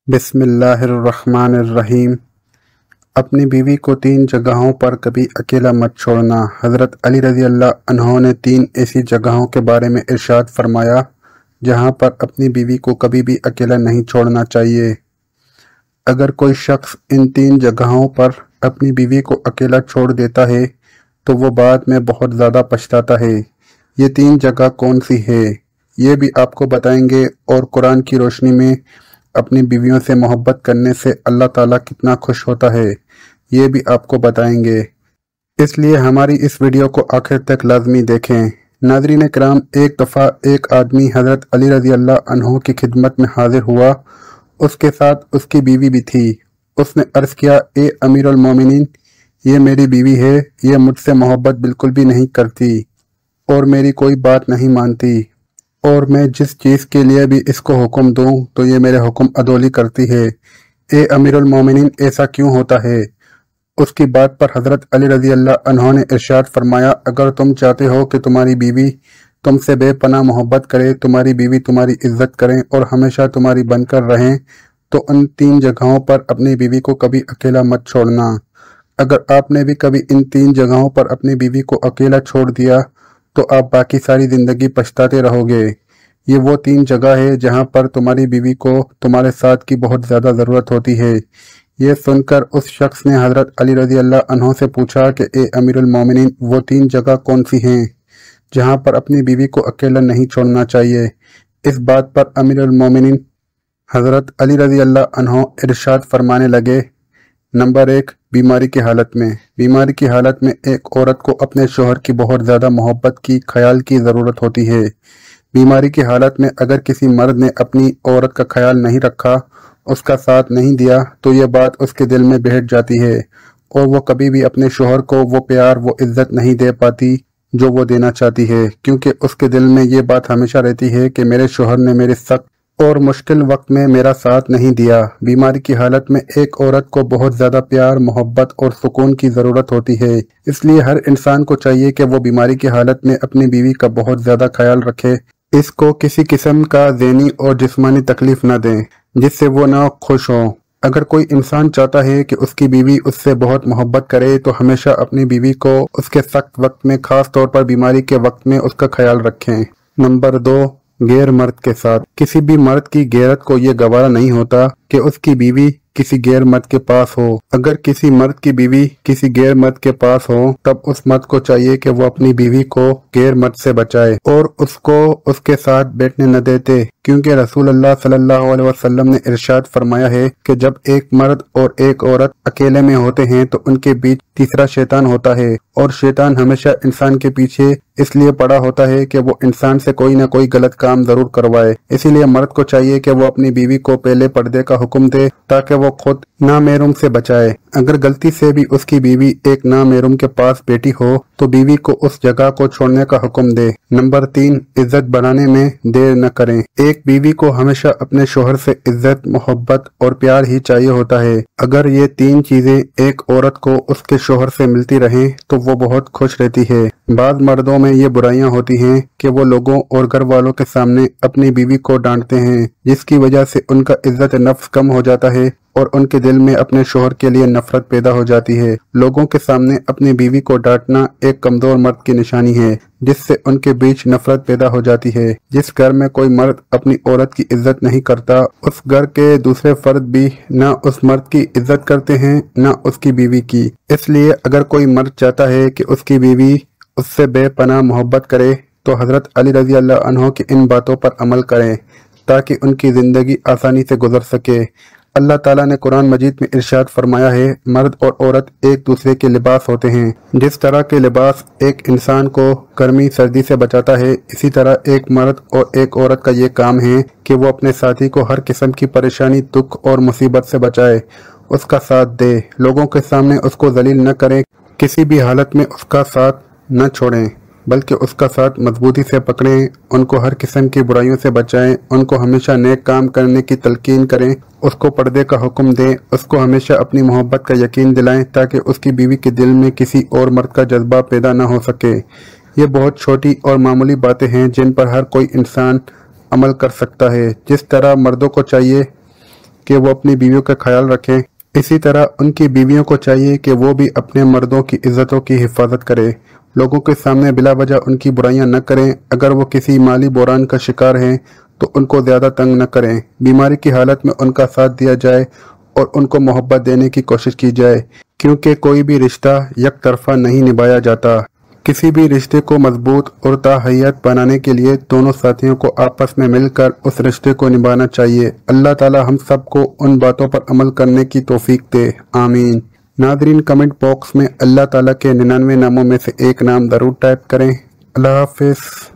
बिस्मिल्लाहिर्रहमानिर्रहीम। अपनी बीवी को 3 जगहों पर कभी अकेला मत छोड़ना। हज़रत अली रज़ी अल्लाह अन्हो ने 3 ऐसी जगहों के बारे में इरशाद फरमाया जहां पर अपनी बीवी को कभी भी अकेला नहीं छोड़ना चाहिए। अगर कोई शख्स इन 3 जगहों पर अपनी बीवी को अकेला छोड़ देता है तो वो बाद में बहुत ज़्यादा पछताता है। ये 3 जगह कौन सी है ये भी आपको बताएंगे और कुरान की रोशनी में अपनी बीवियों से मोहब्बत करने से अल्लाह ताला कितना खुश होता है ये भी आपको बताएंगे। इसलिए हमारी इस वीडियो को आखिर तक लाजमी देखें। नाज़रीन किराम, एक दफ़ा एक आदमी हज़रत अली रज़ी अल्लाह अन्हो की खिदमत में हाजिर हुआ। उसके साथ उसकी बीवी भी थी। उसने अर्ज़ किया, ए अमीरुल मोमिनीन, ये मेरी बीवी है। ये मुझसे मोहब्बत बिल्कुल भी नहीं करती और मेरी कोई बात नहीं मानती, और मैं जिस चीज़ के लिए भी इसको हुक्म दूं तो ये मेरे हुक्म अदोली करती है। ए अमीरुल मोमिनीन, ऐसा क्यों होता है? उसकी बात पर हज़रत अली रज़ी अल्लाह अन्हो ने इरशाद फरमाया, अगर तुम चाहते हो कि तुम्हारी बीवी तुमसे बेपनाह मोहब्बत करे, तुम्हारी बीवी तुम्हारी इज्जत करें और हमेशा तुम्हारी बनकर रहें, तो उन 3 जगहों पर अपनी बीवी को कभी अकेला मत छोड़ना। अगर आपने भी कभी इन 3 जगहों पर अपनी बीवी को अकेला छोड़ दिया तो आप बाकी सारी ज़िंदगी पछताते रहोगे। ये वो 3 जगह है जहां पर तुम्हारी बीवी को तुम्हारे साथ की बहुत ज़्यादा ज़रूरत होती है। ये सुनकर उस शख्स ने हज़रत अली रज़ी अल्लाह अन्हो से पूछा कि ए अमीरुल मोमिनीन, वो 3 जगह कौन सी हैं जहां पर अपनी बीवी को अकेला नहीं छोड़ना चाहिए? इस बात पर अमीरुल मोमिनीन हज़रत अली रज़ी अल्लाह अन्हो इरशाद फरमाने लगे, नंबर 1, बीमारी की हालत में। बीमारी की हालत में एक औरत को अपने शोहर की बहुत ज़्यादा मोहब्बत की, ख्याल की ज़रूरत होती है। बीमारी की हालत में अगर किसी मर्द ने अपनी औरत का ख्याल नहीं रखा, उसका साथ नहीं दिया, तो ये बात उसके दिल में बैठ जाती है और वो कभी भी अपने शोहर को वो प्यार, वो इज्जत नहीं दे पाती जो वो देना चाहती है, क्योंकि उसके दिल में ये बात हमेशा रहती है कि मेरे शोहर ने मेरे सख्त और मुश्किल वक्त में मेरा साथ नहीं दिया। बीमारी की हालत में एक औरत को बहुत ज़्यादा प्यार, मोहब्बत और सुकून की ज़रूरत होती है। इसलिए हर इंसान को चाहिए कि वो बीमारी की हालत में अपनी बीवी का बहुत ज़्यादा ख्याल रखे, इसको किसी किस्म का ज़हनी और जिस्मानी तकलीफ न दें जिससे वो ना खुश हो। अगर कोई इंसान चाहता है कि उसकी बीवी उससे बहुत मोहब्बत करे तो हमेशा अपनी बीवी को उसके सख्त वक्त में, खास तौर पर बीमारी के वक्त में, उसका ख्याल रखें। नंबर 2, गैर मर्द के साथ। किसी भी मर्द की गैरत को ये गवारा नहीं होता कि उसकी बीवी किसी गैर मर्द के पास हो। अगर किसी मर्द की बीवी किसी गैर मर्द के पास हो तब उस मर्द को चाहिए कि वो अपनी बीवी को गैर मर्द से बचाए और उसको उसके साथ बैठने न देते, क्योंकि रसूल अल्लाह सल्लल्लाहु अलैहि वसल्लम ने इरशाद फरमाया है कि जब एक मर्द और एक औरत अकेले में होते हैं तो उनके बीच तीसरा शैतान होता है, और शैतान हमेशा इंसान के पीछे इसलिए पड़ा होता है कि वो इंसान से कोई ना कोई गलत काम जरूर करवाए। इसीलिए मर्द को चाहिए कि वो अपनी बीवी को पहले पर्दे का हुक्म दे ताकि वो खुद नामहरम से बचाए। अगर गलती से भी उसकी बीवी एक नामहरम के पास बैठी हो तो बीवी को उस जगह को छोड़ने का हुक्म दे। नंबर 3, इज्जत बढ़ाने में देर न करें। एक बीवी को हमेशा अपने शोहर से इज्जत, मोहब्बत और प्यार ही चाहिए होता है। अगर ये 3 चीजें एक औरत को उसके शोहर से मिलती रहें तो वो बहुत खुश रहती है। बाद मर्दों में ये बुराइयां होती हैं कि वो लोगों और घर वालों के सामने अपनी बीवी को डांटते हैं, जिसकी वजह से उनका इज्जत नफ्स कम हो जाता है और उनके दिल में अपने शोहर के लिए नफरत पैदा हो जाती है। लोगों के सामने अपनी बीवी को डांटना एक कमजोर मर्द की निशानी है, जिससे उनके बीच नफरत पैदा हो जाती है। जिस घर में कोई मर्द अपनी औरत की इज्जत नहीं करता, उस घर के दूसरे फर्द भी ना उस मर्द की इज्जत करते हैं ना उसकी बीवी की। इसलिए अगर कोई मर्द चाहता है कि उसकी बीवी उससे बेपनाह मोहब्बत करे तो हजरत अली रज़ी अल्लाह अन्हो की इन बातों पर अमल करें ताकि उनकी जिंदगी आसानी से गुजर सके। अल्लाह ताला ने कुरान मजीद में इरशाद फरमाया है, मर्द और औरत एक दूसरे के लिबास होते हैं। जिस तरह के लिबास एक इंसान को गर्मी सर्दी से बचाता है, इसी तरह एक मर्द और एक औरत का ये काम है कि वो अपने साथी को हर किस्म की परेशानी, दुख और मुसीबत से बचाए, उसका साथ दे, लोगों के सामने उसको जलील न करें, किसी भी हालत में उसका साथ न छोड़ें बल्कि उसका साथ मजबूती से पकड़ें, उनको हर किस्म की बुराइयों से बचाएं, उनको हमेशा नेक काम करने की तलकीन करें, उसको पर्दे का हुक्म दें, उसको हमेशा अपनी मोहब्बत का यकीन दिलाएं ताकि उसकी बीवी के दिल में किसी और मर्द का जज्बा पैदा न हो सके। ये बहुत छोटी और मामूली बातें हैं जिन पर हर कोई इंसान अमल कर सकता है। जिस तरह मर्दों को चाहिए کہ وہ अपनी बीवियों का ख्याल रखें, इसी तरह उनकी बीवियों को चाहिए कि वो भी अपने मर्दों की इज्जतों की हिफाजत करें, लोगों के सामने बिला वजह उनकी बुराइयां न करें। अगर वो किसी माली बुहरान का शिकार हैं तो उनको ज़्यादा तंग न करें, बीमारी की हालत में उनका साथ दिया जाए और उनको मोहब्बत देने की कोशिश की जाए, क्योंकि कोई भी रिश्ता एक तरफा नहीं निभाया जाता। किसी भी रिश्ते को मजबूत और ताहय्यत बनाने के लिए दोनों साथियों को आपस में मिलकर उस रिश्ते को निभाना चाहिए। अल्लाह ताला हम सबको उन बातों पर अमल करने की तौफीक दे, आमीन। नादरीन, कमेंट बॉक्स में अल्लाह ताला के 99 नामों में से एक नाम ज़रूर टाइप करें। अल्लाह हाफिज़।